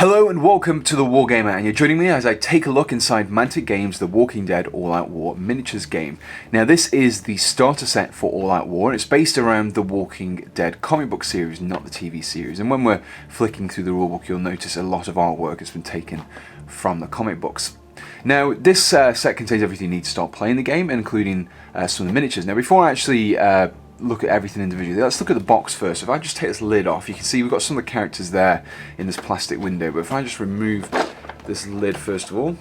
Hello and welcome to the Wargamer, and you're joining me as I take a look inside Mantic Games' The Walking Dead All-Out War miniatures game. Now this is the starter set for All-Out War, and it's based around the Walking Dead comic book series, not the TV series. And when we're flicking through the rulebook, you'll notice a lot of artwork has been taken from the comic books. Now this set contains everything you need to start playing the game, including some of the miniatures. Now before I actually look at everything individually, let's look at the box first. If I just take this lid off, you can see we've got some of the characters there in this plastic window, but if I just remove this lid first of all,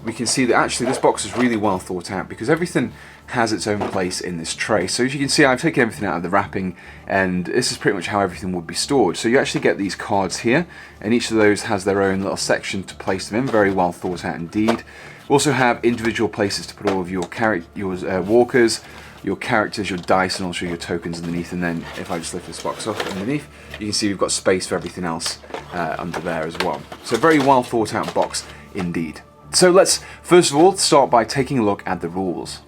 we can see that actually this box is really well thought out because everything has its own place in this tray. So as you can see, I've taken everything out of the wrapping, and this is pretty much how everything would be stored. So you actually get these cards here, and each of those has their own little section to place them in. Very well thought out indeed. We also have individual places to put all of your walkers, your characters, your dice, and also your tokens underneath. And then if I just lift this box up underneath, you can see we've got space for everything else under there as well. So very well thought out box indeed. So let's first of all start by taking a look at the rules.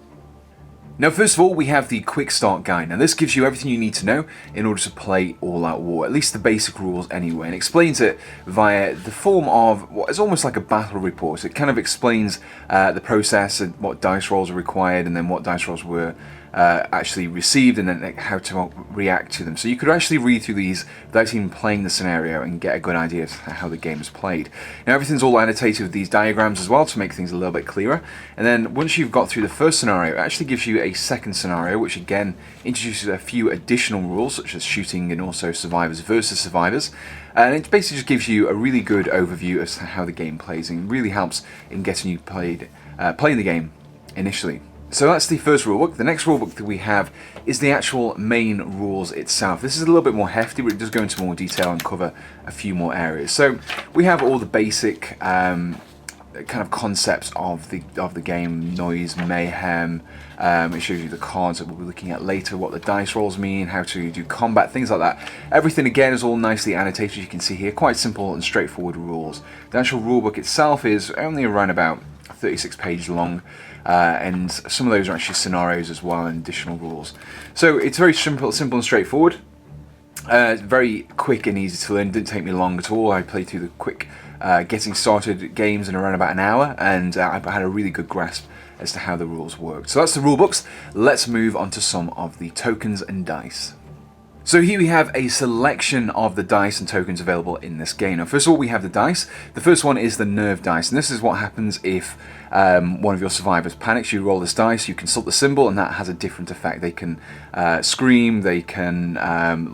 Now first of all, we have the quick start guide. Now this gives you everything you need to know in order to play All Out War, at least the basic rules anyway, and explains it via the form of what is almost like a battle report. It kind of explains the process and what dice rolls are required, and then what dice rolls were actually received, and then how to react to them. So you could actually read through these without even playing the scenario and get a good idea of how the game is played. Now everything's all annotated with these diagrams as well to make things a little bit clearer. And then once you've got through the first scenario, it actually gives you a second scenario, which again introduces a few additional rules such as shooting and also survivors versus survivors. And it basically just gives you a really good overview as to how the game plays, and really helps in getting you playing the game initially. So that's the first rulebook. The next rulebook that we have is the actual main rules itself. This is a little bit more hefty, but it does go into more detail and cover a few more areas. So we have all the basic kind of concepts of the game: noise, mayhem. It shows you the cards that we'll be looking at later, what the dice rolls mean, how to do combat, things like that. Everything again is all nicely annotated, you can see here. Quite simple and straightforward rules. The actual rulebook itself is only around about 36 pages long. And some of those are actually scenarios as well and additional rules. So it's very simple and straightforward. Very quick and easy to learn. Didn't take me long at all. I played through the quick getting started games in around about an hour, and I had a really good grasp as to how the rules worked. So that's the rule books. Let's move on to some of the tokens and dice. So here we have a selection of the dice and tokens available in this game. Now first of all, we have the dice. The first one is the nerve dice, and this is what happens if one of your survivors panics. You roll this dice, you consult the symbol, and that has a different effect. They can scream, they can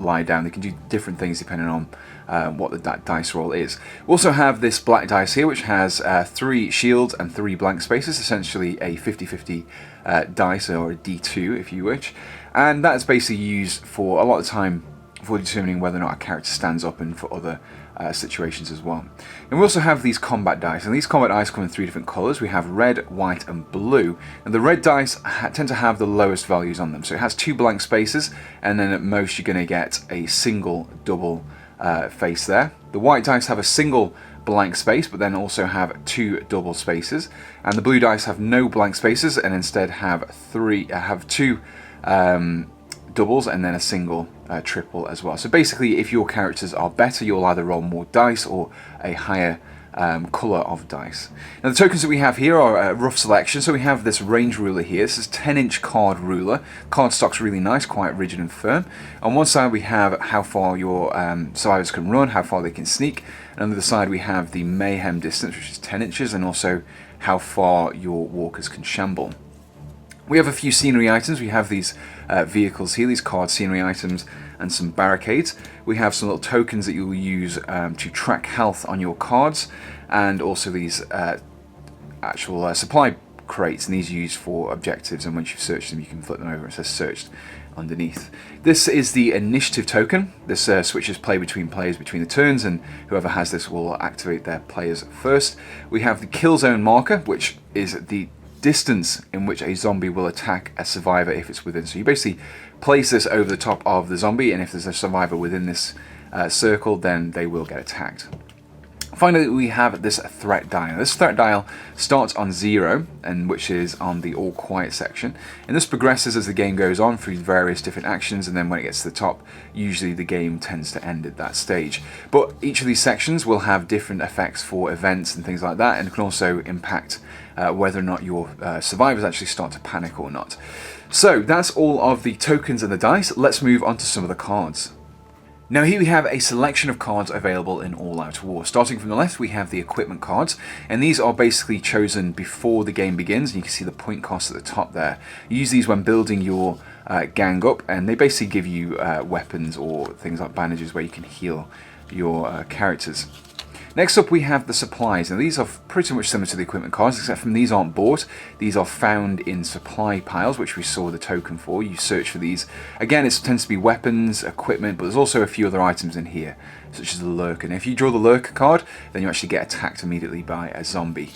lie down, they can do different things depending on what that dice roll is. We also have this black dice here, which has 3 shields and 3 blank spaces, essentially a 50-50 dice, or a D2 if you wish. And that's basically used for a lot of the time for determining whether or not a character stands up, and for other situations as well. And we also have these combat dice, and these combat dice come in 3 different colours. We have red, white and blue, and the red dice tend to have the lowest values on them. So it has 2 blank spaces, and then at most you're going to get a single double face there. The white dice have a single blank space, but then also have 2 double spaces, and the blue dice have no blank spaces and instead have 2 doubles and then a single triple as well. So basically, if your characters are better, you'll either roll more dice or a higher colour of dice. Now the tokens that we have here are a rough selection. So we have this range ruler here. This is 10-inch card ruler. Card stock's really nice, quite rigid and firm. On one side we have how far your survivors can run, how far they can sneak. And on the other side we have the mayhem distance, which is 10 inches, and also how far your walkers can shamble. We have a few scenery items. We have these vehicles here, these card scenery items, and some barricades. We have some little tokens that you'll use to track health on your cards, and also these actual supply crates, and these are used for objectives, and once you've searched them you can flip them over. It says searched underneath. This is the initiative token. This switches play between players between the turns, and whoever has this will activate their players first. We have the kill zone marker, which is the distance in which a zombie will attack a survivor if it's within. So you basically place this over the top of the zombie, and if there's a survivor within this circle, then they will get attacked. Finally, we have this threat dial. This threat dial starts on 0, and which is on the all quiet section, and this progresses as the game goes on through various different actions, and then when it gets to the top, usually the game tends to end at that stage. But each of these sections will have different effects for events and things like that, and can also impact whether or not your survivors actually start to panic or not. So that's all of the tokens and the dice. Let's move on to some of the cards. Now here we have a selection of cards available in All Out War. Starting from the left, we have the equipment cards, and these are basically chosen before the game begins, and you can see the point cost at the top there. You use these when building your gang up, and they basically give you weapons or things like bandages where you can heal your characters. Next up we have the supplies. Now these are pretty much similar to the equipment cards, except from these aren't bought. These are found in supply piles, which we saw the token for. You search for these. Again, it tends to be weapons, equipment, but there's also a few other items in here, such as the lurker. And if you draw the lurker card, then you actually get attacked immediately by a zombie.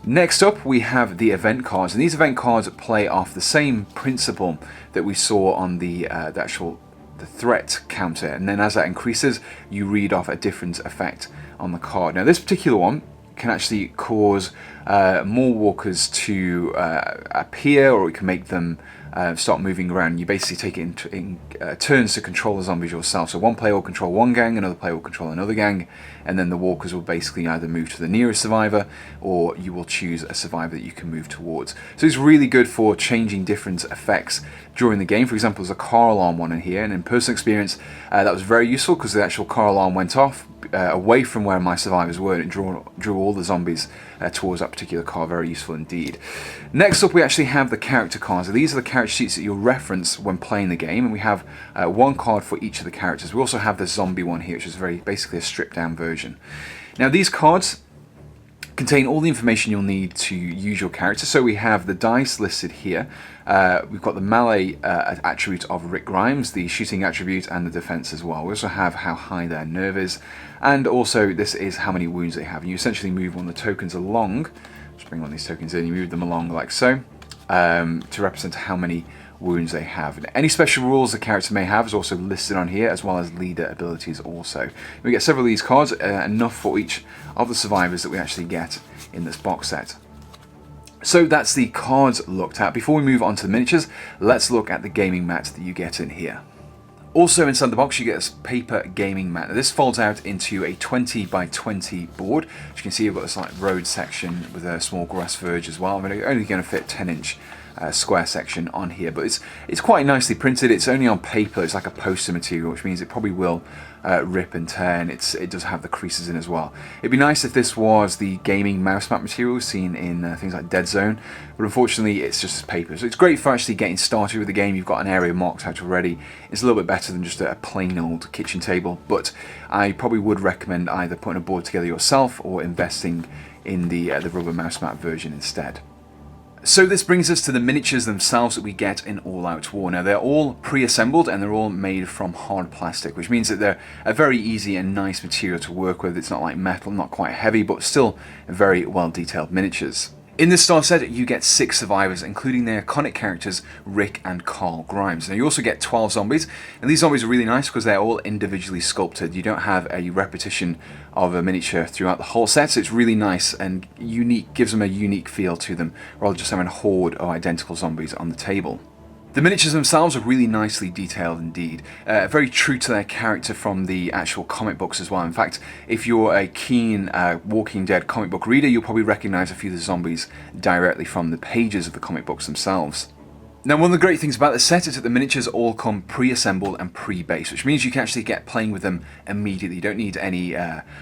Next up we have the event cards, and these event cards play off the same principle that we saw on the threat counter, and then as that increases, you read off a different effect on the card. Now this particular one can actually cause more walkers to appear, or it can make them start moving around. You basically take it in turns to control the zombies yourself. So one player will control one gang, another player will control another gang, and then the walkers will basically either move to the nearest survivor, or you will choose a survivor that you can move towards. So it's really good for changing different effects during the game. For example, there's a car alarm one in here, and in personal experience that was very useful because the actual car alarm went off away from where my survivors were, and it drew all the zombies towards that particular car. Very useful indeed. Next up we actually have the character cards. So these are the character sheets that you'll reference when playing the game, and we have one card for each of the characters. We also have the zombie one here, which is basically a stripped down version. Now these cards contain all the information you'll need to use your character. So we have the dice listed here. We've got the melee attribute of Rick Grimes, the shooting attribute, and the defense as well. We also have how high their nerve is, and also this is how many wounds they have. And you essentially move one of the tokens along. Just bring one of these tokens in. You move them along like so to represent how many wounds they have. And any special rules the character may have is also listed on here, as well as leader abilities also. We get several of these cards, enough for each of the survivors that we actually get in this box set. So that's the cards looked at. Before we move on to the miniatures, let's look at the gaming mat that you get in here. Also inside the box you get a paper gaming mat. Now, this folds out into a 20 by 20 board. As you can see, you've got this like road section with a small grass verge as well. I'm only going to fit 10-inch square section on here, but it's quite nicely printed. It's only on paper. It's like a poster material, which means it probably will rip and tear, and it does have the creases in as well. It'd be nice if this was the gaming mouse mat material seen in things like Dead Zone, but unfortunately it's just paper. So it's great for actually getting started with the game. You've got an area marked out already. It's a little bit better than just a plain old kitchen table, but I probably would recommend either putting a board together yourself or investing in the rubber mouse mat version instead. So this brings us to the miniatures themselves that we get in All Out War. Now they're all pre-assembled and they're all made from hard plastic, which means that they're a very easy and nice material to work with. It's not like metal, not quite heavy, but still very well detailed miniatures. In this star set, you get 6 survivors, including their iconic characters, Rick and Carl Grimes. Now, you also get 12 zombies, and these zombies are really nice because they're all individually sculpted. You don't have a repetition of a miniature throughout the whole set, so it's really nice and unique, gives them a unique feel to them, rather than just having a horde of identical zombies on the table. The miniatures themselves are really nicely detailed indeed, very true to their character from the actual comic books as well. In fact, if you're a keen Walking Dead comic book reader, you'll probably recognise a few of the zombies directly from the pages of the comic books themselves. Now, one of the great things about the set is that the miniatures all come pre-assembled and pre-based, which means you can actually get playing with them immediately. You don't need any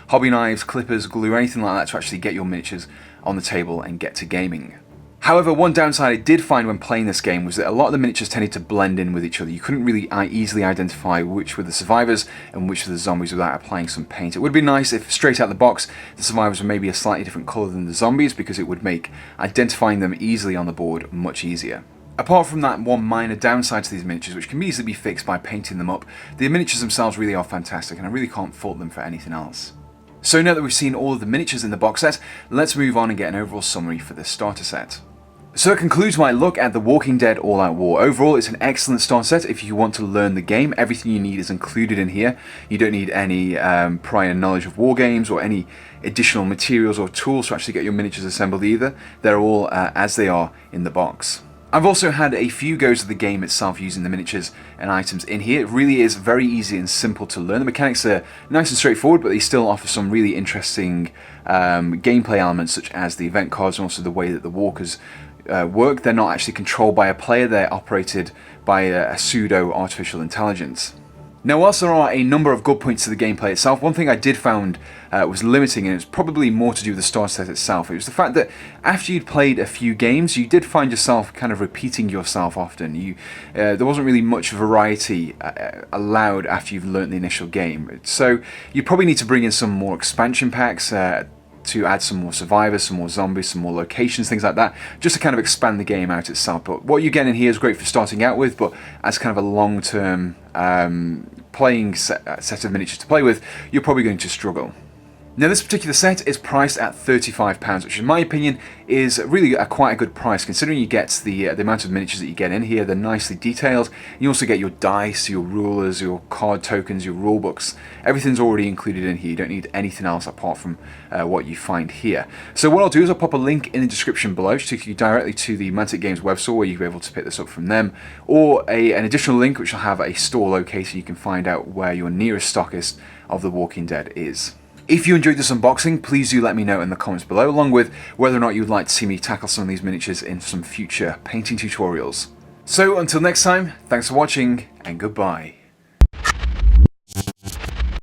hobby knives, clippers, glue, or anything like that to actually get your miniatures on the table and get to gaming. However, one downside I did find when playing this game was that a lot of the miniatures tended to blend in with each other. You couldn't really easily identify which were the survivors and which were the zombies without applying some paint. It would be nice if straight out the box the survivors were maybe a slightly different colour than the zombies, because it would make identifying them easily on the board much easier. Apart from that one minor downside to these miniatures, which can easily be fixed by painting them up, the miniatures themselves really are fantastic, and I really can't fault them for anything else. So now that we've seen all of the miniatures in the box set, let's move on and get an overall summary for this starter set. So it concludes my look at The Walking Dead All Out War. Overall, it's an excellent start set if you want to learn the game. Everything you need is included in here. You don't need any prior knowledge of war games or any additional materials or tools to actually get your miniatures assembled either. They're all as they are in the box. I've also had a few goes of the game itself using the miniatures and items in here. It really is very easy and simple to learn. The mechanics are nice and straightforward, but they still offer some really interesting gameplay elements, such as the event cards and also the way that the walkers work. They're not actually controlled by a player, they're operated by a pseudo artificial intelligence. Now, whilst there are a number of good points to the gameplay itself, one thing I did found was limiting, and it's probably more to do with the starter set itself. It was the fact that after you'd played a few games, you did find yourself kind of repeating yourself often. There wasn't really much variety allowed after you've learnt the initial game. So you probably need to bring in some more expansion packs to add some more survivors, some more zombies, some more locations, things like that, just to kind of expand the game out itself. But what you get in here is great for starting out with, but as kind of a long-term playing set of miniatures to play with, you're probably going to struggle. Now, this particular set is priced at £35, which in my opinion is really quite a good price, considering you get the amount of miniatures that you get in here. They're nicely detailed. You also get your dice, your rulers, your card tokens, your rulebooks. Everything's already included in here. You don't need anything else apart from what you find here. So what I'll do is I'll pop a link in the description below, which takes you directly to the Mantic Games Webstore, where you'll be able to pick this up from them, or an additional link which will have a store locator. You can find out where your nearest stockist of The Walking Dead is. If you enjoyed this unboxing, please do let me know in the comments below, along with whether or not you'd like to see me tackle some of these miniatures in some future painting tutorials. So until next time, thanks for watching, and goodbye.